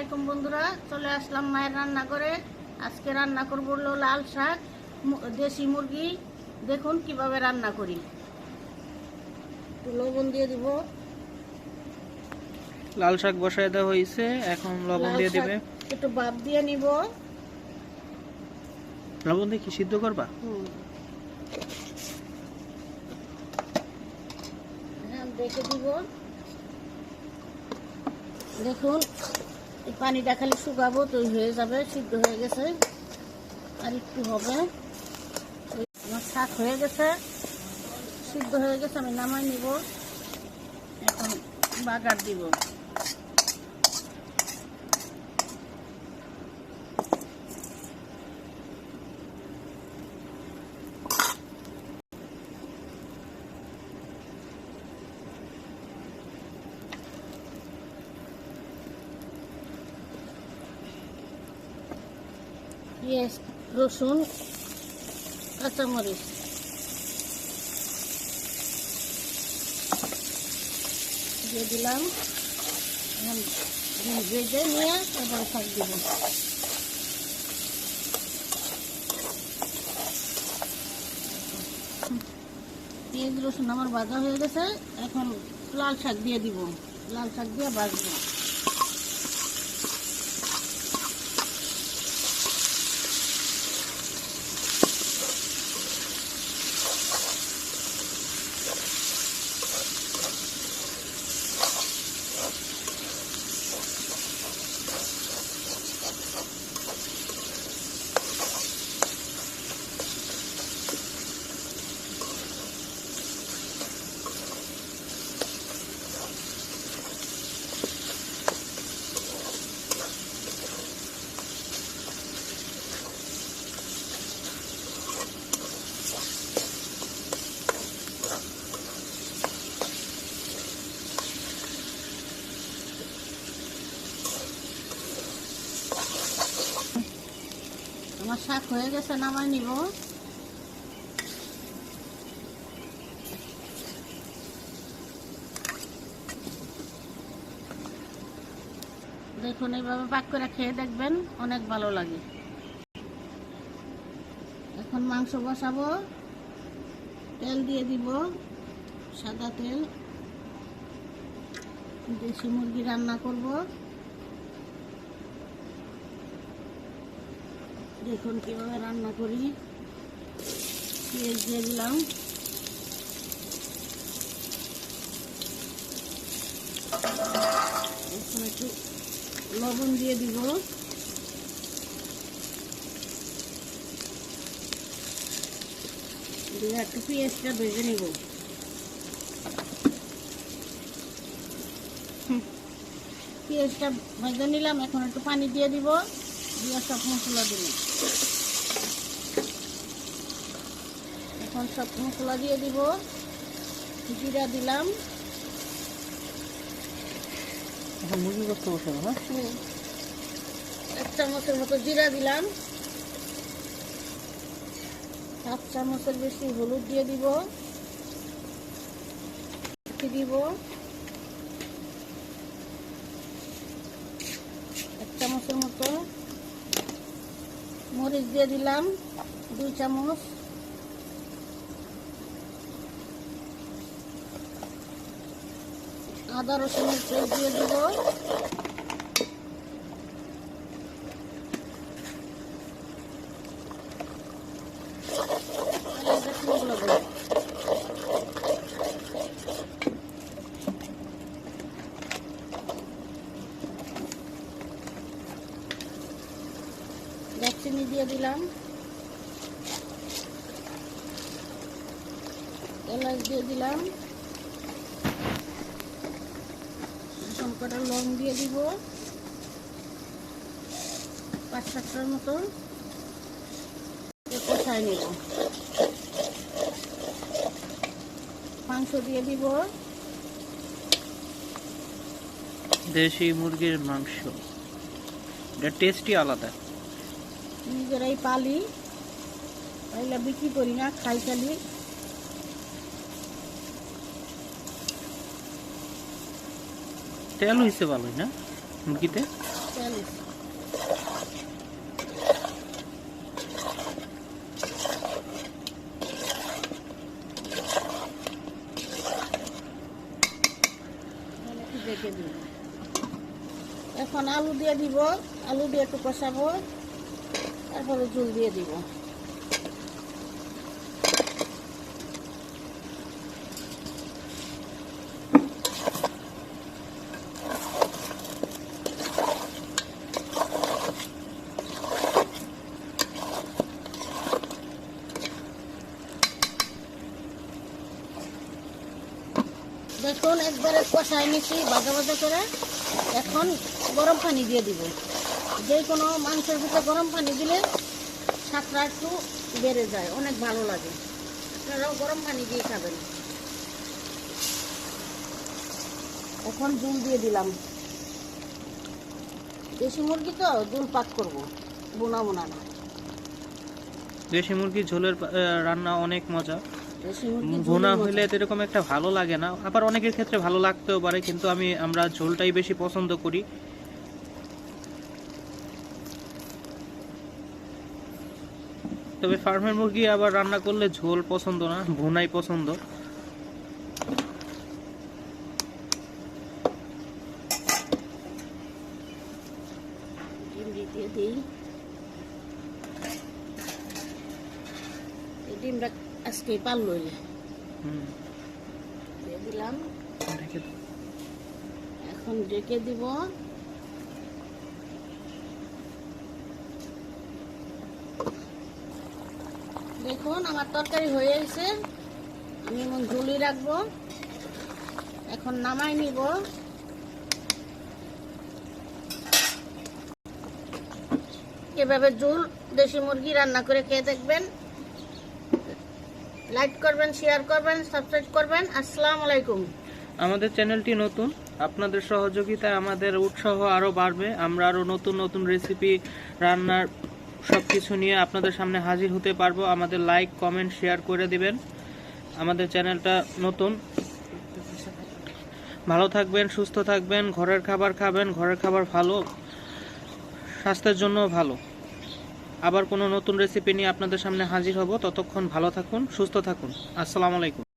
আলাইকুম বন্ধুরা, চলে আসলাম মায়ের রান্না করে। আজকে রান্না করব হলো লাল শাক, দেশি মুরগি। দেখুন কিভাবে রান্না করি। একটু লবণ দিয়ে দিব। লাল শাক বসায় দেওয়া হয়েছে, এখন লবণ দিয়ে দিবে। একটু ভাপ দিয়ে নিব। লবণ দিয়ে কি সিদ্ধ করবা? হ্যাঁ, দেখে দিব। দেখুন এই পানিটা খালি শুকাবো তো হয়ে যাবে, সিদ্ধ হয়ে গেছে। আর একটু হবে। আমার শাক হয়ে গেছে, সিদ্ধ হয়ে গেছে, আমি নামাই নিব। এখন বাগার দিব। পেঁয়াজ, রসুন, কাঁচামরিচ দিয়ে দিলাম। এখন ভেজে নিয়ে তারপরে শাক দিব। পেঁয়াজ রসুন আমার ভাজা হয়ে গেছে, এখন লাল শাক দিয়ে দিব। লাল শাক দিয়ে ভাজবো। আমার শাক হয়ে গেছে, নামাই নিব। দেখুন এইভাবে পাক করে খেয়ে দেখবেন, অনেক ভালো লাগে। এখন মাংস বসাবো। তেল দিয়ে দিব, সাদা তেল। দেশি মুরগি রান্না করব। দেখুন কিভাবে রান্না করি। পেঁয়াজ দিয়ে দিলাম। এখন একটু লবণ দিয়ে দিব। দিয়ে একটু পেঁয়াজটা ভেজে নিব। পেঁয়াজটা ভেজে নিলাম, এখন একটু পানি দিয়ে দিব। দিয়ে সব মশলা দিল। এখন সব মশলা দিয়ে দিব। জিরা দিলাম। এখন মুরগি করতে বসাবো না? 1 চামচের মতো জিরা দিলাম। 1 চামচের বেশি হলুদ দিয়ে দিব। দিব 1 চামচের মতো। মরিচ দিয়ে দিলাম 2 চামচ। আদা রসুনের পেস্ট দিয়ে দিব। দারচিনি দিয়ে দিলাম। এলাচ দিয়ে দিলাম। কটা লং দিয়ে দিব। 5-7টার মতো কষাই নেব। মাংস দিয়ে দিব। দেশি মুরগির মাংস, এটা টেস্টই আলাদা। নিজেরাই পালি, তাইলে বিক্রি করি না, খাই খালি। তেল হইছে ভালোই না মুরগিতে? 40। রেখে দিই। এখন আলু দিয়ে দিব, আলু দিয়ে একটু কষাবো, তারপরে ঝোল দিয়ে দিব। দেখুন একবারে কষাই নিচ্ছি ভাজা ভাজা করে। এখন গরম পানি দিয়ে দিব। যে কোনো মাংসের ভিতরে গরম পানি দিলে স্বাদটা একটু বেড়ে যায়, অনেক ভালো লাগে। আপনারাও গরম পানি দিয়ে খাবেন। এখন ঝোল দিয়ে দিলাম। দেশি মুরগি তো ঝোল পাক করব, বোনা বোনা না। দেশি মুরগির ঝোলের রান্না অনেক মজা। দেশি মুরগি ভুনা হইলে এরকম একটা ভালো লাগে না, আবার অনেকের ক্ষেত্রে ভালো লাগতেও পারে, কিন্তু আমরা ঝোলটাই বেশি পছন্দ করি। তবে ফার্মের মুরগি আবার রান্না করলে ঝোল পছন্দ না, ভুনাই পছন্দ। ডিম দিয়ে দিই। এই ডিমটা আজকে পারলো দিয়ে দিলাম। এখন ঢেকে দিব। দেখুন আমার তরকারি হয়ে গেছে, আমি এমন ঝুলি রাখবো। এখন নামাই নিব। এভাবে ঝোল দেশি মুরগি রান্না করে খেয়ে দেখবেন। লাইক করবেন, শেয়ার করবেন, সাবস্ক্রাইব করবেন। আসসালামু আলাইকুম। আমাদের চ্যানেলটি নতুন, আপনাদের সহযোগিতায় আমাদের উৎসাহ আরও বাড়বে। আমরা আরও নতুন নতুন রেসিপি, রান্নার সব কিছু নিয়ে আপনাদের সামনে হাজির হতে পারবো। আমাদের লাইক, কমেন্ট, শেয়ার করে দিবেন। আমাদের চ্যানেলটা নতুন। ভালো থাকবেন, সুস্থ থাকবেন, ঘরের খাবার খাবেন। ঘরের খাবার ভালো, স্বাস্থ্যের জন্য ভালো। আবার কোনো নতুন রেসিপি নিয়ে আপনাদের সামনে হাজির হব। ততক্ষণ ভালো থাকুন, সুস্থ থাকুন। আসসালামু আলাইকুম।